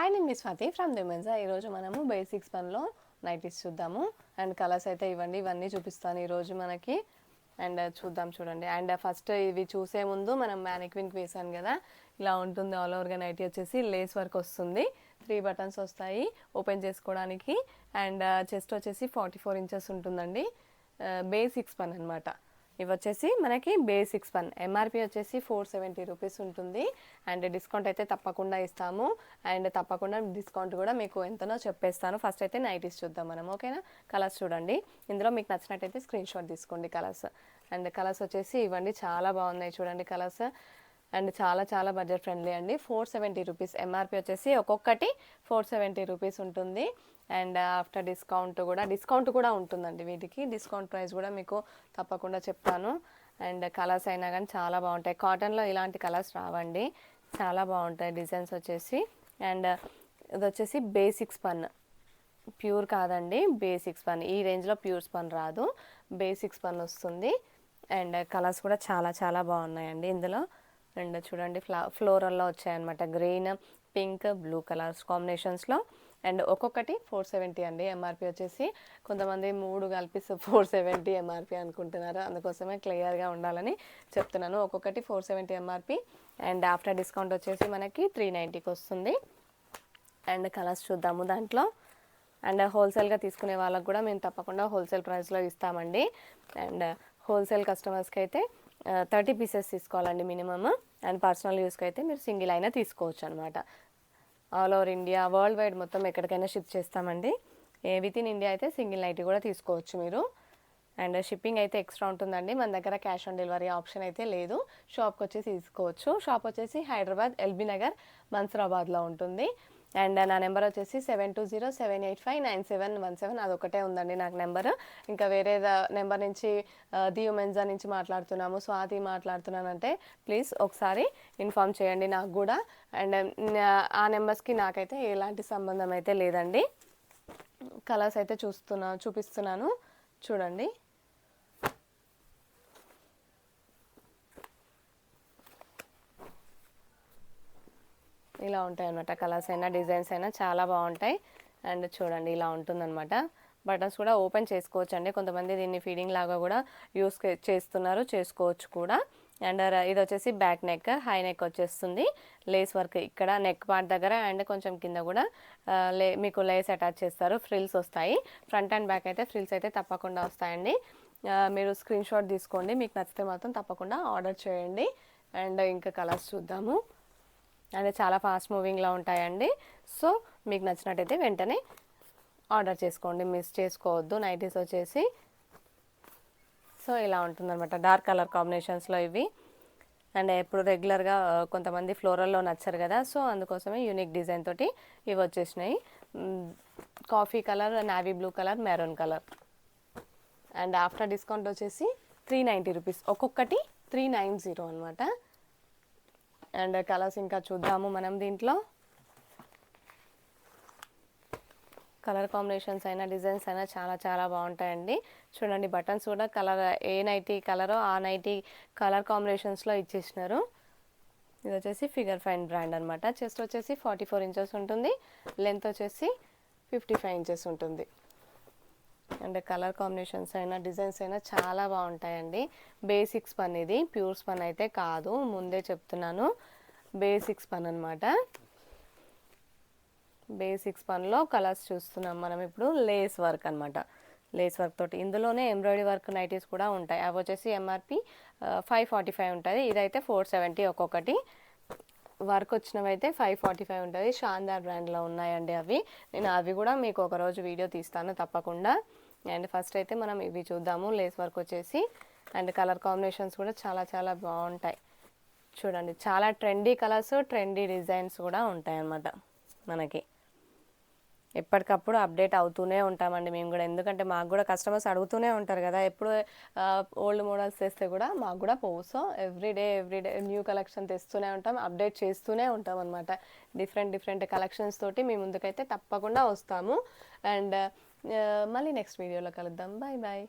Hi, నేను మీ Swathi from దిమెన్సా. ఈరోజు మనము బేసిక్స్ పనిలో నైటీస్ చూద్దాము. అండ్ కలర్స్ అయితే ఇవన్నీ చూపిస్తాను ఈరోజు మనకి. అండ్ చూద్దాం, చూడండి. అండ్ ఫస్ట్ ఇవి చూసే ముందు మనం మ్యానిక్విన్కి వేసాను కదా, ఇలా ఉంటుంది. ఆల్ ఓవర్గా నైటీ వచ్చేసి లేస్ వర్క్ వస్తుంది, 3 బటన్స్ వస్తాయి ఓపెన్ చేసుకోవడానికి. అండ్ చెస్ట్ వచ్చేసి 44 ఇంచెస్ ఉంటుందండి. బేసిక్స్ పని అనమాట. ఇవి వచ్చేసి మనకి బేసిక్స్ పన్. ఎంఆర్పి వచ్చేసి 470 రూపీస్ ఉంటుంది. అండ్ డిస్కౌంట్ అయితే తప్పకుండా ఇస్తాము. అండ్ తప్పకుండా డిస్కౌంట్ కూడా మీకు ఎంతనో చెప్పేస్తాను. ఫస్ట్ అయితే నైటీస్ చూద్దాం మనం, ఓకేనా. కలర్స్ చూడండి, ఇందులో మీకు నచ్చినట్టయితే స్క్రీన్ షాట్ తీసుకోండి కలర్స్. అండ్ కలర్స్ వచ్చేసి ఇవ్వండి, చాలా బాగున్నాయి చూడండి కలర్స్. అండ్ చాలా బడ్జెట్ ఫ్రెండ్లీ అండి. 470 రూపీస్ ఎంఆర్పి వచ్చేసి ఒక్కొక్కటి 470 రూపీస్ ఉంటుంది. అండ్ ఆఫ్టర్ డిస్కౌంట్ కూడా ఉంటుందండి. వీటికి డిస్కౌంట్ ప్రైస్ కూడా మీకు తప్పకుండా చెప్తాను. అండ్ కలర్స్ అయినా కానీ చాలా బాగుంటాయి. కాటన్లో ఇలాంటి కలర్స్ రావండి, చాలా బాగుంటాయి డిజైన్స్ వచ్చేసి. అండ్ ఇది వచ్చేసి బేసిక్స్ పన్, ప్యూర్ కాదండి, బేసిక్స్ పన్. ఈ రేంజ్లో ప్యూర్ పన్ రాదు, బేసిక్స్ పన్ వస్తుంది. అండ్ కలర్స్ కూడా చాలా బాగున్నాయండి ఇందులో. అండ్ చూడండి, ఫ్లోరల్లో వచ్చాయన్నమాట. గ్రీన్, పింక్, బ్లూ కలర్స్ కాంబినేషన్స్లో. అండ్ ఒక్కొక్కటి 470 అండి ఎంఆర్పి వచ్చేసి. కొంతమంది 3 కలిపి 470 ఎంఆర్పి అనుకుంటున్నారు, అందుకోసమే క్లియర్గా ఉండాలని చెప్తున్నాను. ఒక్కొక్కటి 470 ఎంఆర్పి. అండ్ ఆఫ్టర్ డిస్కౌంట్ వచ్చేసి మనకి 390కి వస్తుంది. అండ్ కలర్స్ చూద్దాము దాంట్లో. అండ్ హోల్సేల్గా తీసుకునే వాళ్ళకు కూడా మేము తప్పకుండా హోల్సేల్ ప్రైస్లో ఇస్తామండి. అండ్ హోల్సేల్ కస్టమర్స్కి అయితే 30 పీసెస్ తీసుకోవాలండి మినిమమ్. అండ్ పర్సనల్ యూస్కి అయితే మీరు సింగిల్ అయినా తీసుకోవచ్చు అనమాట. All over India, world wide మొత్తం ఎక్కడికైనా షిప్ చేస్తామండి. విత్ ఇన్ ఇండియా అయితే సింగిల్ నైటీ కూడా తీసుకోవచ్చు మీరు. అండ్ షిప్పింగ్ అయితే ఎక్స్ట్రా ఉంటుందండి. మన దగ్గర క్యాష్ ఆన్ డెలివరీ ఆప్షన్ అయితే లేదు. షాప్కి వచ్చేసి తీసుకోవచ్చు. షాప్ వచ్చేసి హైదరాబాద్ ఎల్బీ నగర్ మన్సూరాబాద్లో ఉంటుంది. అండ్ నా నెంబర్ వచ్చేసి 7207859717. అదొకటే ఉందండి నాకు నెంబర్. ఇంకా వేరే నెంబర్ నుంచి దిమెన్సా నుంచి మాట్లాడుతున్నాము, స్వాతి మాట్లాడుతున్నానంటే ప్లీజ్ ఒకసారి ఇన్ఫామ్ చేయండి నాకు కూడా. అండ్ ఆ నెంబర్స్కి నాకైతే ఎలాంటి సంబంధం అయితే లేదండి. కలర్స్ అయితే చూపిస్తున్నాను చూడండి. ఇలా ఉంటాయి అన్నమాట. కలర్స్ అయినా డిజైన్స్ అయినా చాలా బాగుంటాయి. అండ్ చూడండి, ఇలా ఉంటుందన్నమాట. బటన్స్ కూడా ఓపెన్ చేసుకోవచ్చు అండి. కొంతమంది దీన్ని ఫీడింగ్ లాగా కూడా యూస్ చేసుకోవచ్చు కూడా. అండ్ ఇది వచ్చేసి బ్యాక్ నెక్, హై నెక్ వచ్చేస్తుంది. లేస్ వర్క్ ఇక్కడ నెక్ పార్ట్ దగ్గర అండ్ కొంచెం కింద కూడా మీకు లేస్ అటాచ్ చేస్తారు. ఫ్రిల్స్ వస్తాయి. ఫ్రంట్ అండ్ బ్యాక్ అయితే ఫ్రిల్స్ అయితే తప్పకుండా వస్తాయండి. మీరు స్క్రీన్ షాట్ తీసుకోండి, మీకు నచ్చితే మాత్రం తప్పకుండా ఆర్డర్ చేయండి. అండ్ ఇంకా కలర్స్ చూద్దాము. అంటే చాలా ఫాస్ట్ మూవింగ్లో ఉంటాయండి. సో మీకు నచ్చినట్టయితే వెంటనే ఆర్డర్ చేసుకోండి, మిస్ చేసుకోవద్దు. నైటీస్ వచ్చేసి సో ఇలా ఉంటుందన్నమాట, డార్క్ కలర్ కాంబినేషన్స్లో ఇవి. అండ్ ఎప్పుడు రెగ్యులర్గా కొంతమంది ఫ్లోరల్లో నచ్చరు కదా, సో అందుకోసమే యూనిక్ డిజైన్ తోటి ఇవి వచ్చేసినాయి. Coffee colour, navy blue colour, maroon colour. And after discount వచ్చేసి 390 రూపీస్, ఒక్కొక్కటి 390 అనమాట. అండ్ కలర్స్ ఇంకా చూద్దాము మనం దీంట్లో. కలర్ కాంబినేషన్స్ అయినా డిజైన్స్ అయినా చాలా బాగుంటాయండి. చూడండి, బటన్స్ కూడా కలర్, ఏ నైటీ కలరో ఆ నైటీ కలర్ కాంబినేషన్స్లో ఇచ్చేసినారు. ఇది వచ్చేసి ఫిగర్ ఫైన్ బ్రాండ్ అనమాట. చెస్ట్ వచ్చేసి 44 ఇంచెస్ ఉంటుంది, లెంత్ వచ్చేసి 55 ఇంచెస్ ఉంటుంది. అండ్ కలర్ కాంబినేషన్స్ అయినా డిజైన్స్ అయినా చాలా బాగుంటాయండి. బేసిక్స్ పన్, ఇది ప్యూర్స్ పన్ అయితే కాదు, ముందే చెప్తున్నాను. బేసిక్స్ పన్ అనమాట. బేసిక్స్ పన్లో కలర్స్ చూస్తున్నాం మనం ఇప్పుడు. లేస్ వర్క్ అనమాట, లేస్ వర్క్ తోటి. ఇందులోనే ఎంబ్రాయిడరీ వర్క్ నైటీస్ కూడా ఉంటాయి. అవి వచ్చేసి ఎంఆర్పి 545 ఉంటుంది. ఇదైతే 470 ఒక్కొక్కటి. వర్క్ వచ్చినవి అయితే 545 ఉంటుంది. షాందార్ బ్రాండ్లో ఉన్నాయండి అవి. నేను అవి కూడా మీకు ఒకరోజు వీడియో తీస్తాను తప్పకుండా. అండ్ ఫస్ట్ అయితే మనం ఇవి చూద్దాము. లేస్ వర్క్ వచ్చేసి అండ్ కలర్ కాంబినేషన్స్ కూడా చాలా బాగుంటాయి. చూడండి, చాలా ట్రెండీ కలర్స్, ట్రెండీ డిజైన్స్ కూడా ఉంటాయి అన్నమాట. మనకి ఎప్పటికప్పుడు అప్డేట్ అవుతూనే ఉంటామండి మేము కూడా. ఎందుకంటే మాకు కూడా కస్టమర్స్ అడుగుతూనే ఉంటారు కదా, ఎప్పుడు ఓల్డ్ మోడల్స్ తెస్తే కూడా మాకు కూడా పోవు. సో ఎవ్రీడే న్యూ కలెక్షన్ తెస్తూనే ఉంటాం, అప్డేట్ చేస్తూనే ఉంటాం అనమాట. డిఫరెంట్ కలెక్షన్స్ తోటి మీ ముందుకైతే తప్పకుండా వస్తాము. అండ్ మళ్ళీ నెక్స్ట్ వీడియోలో కలుద్దాం. బాయ్.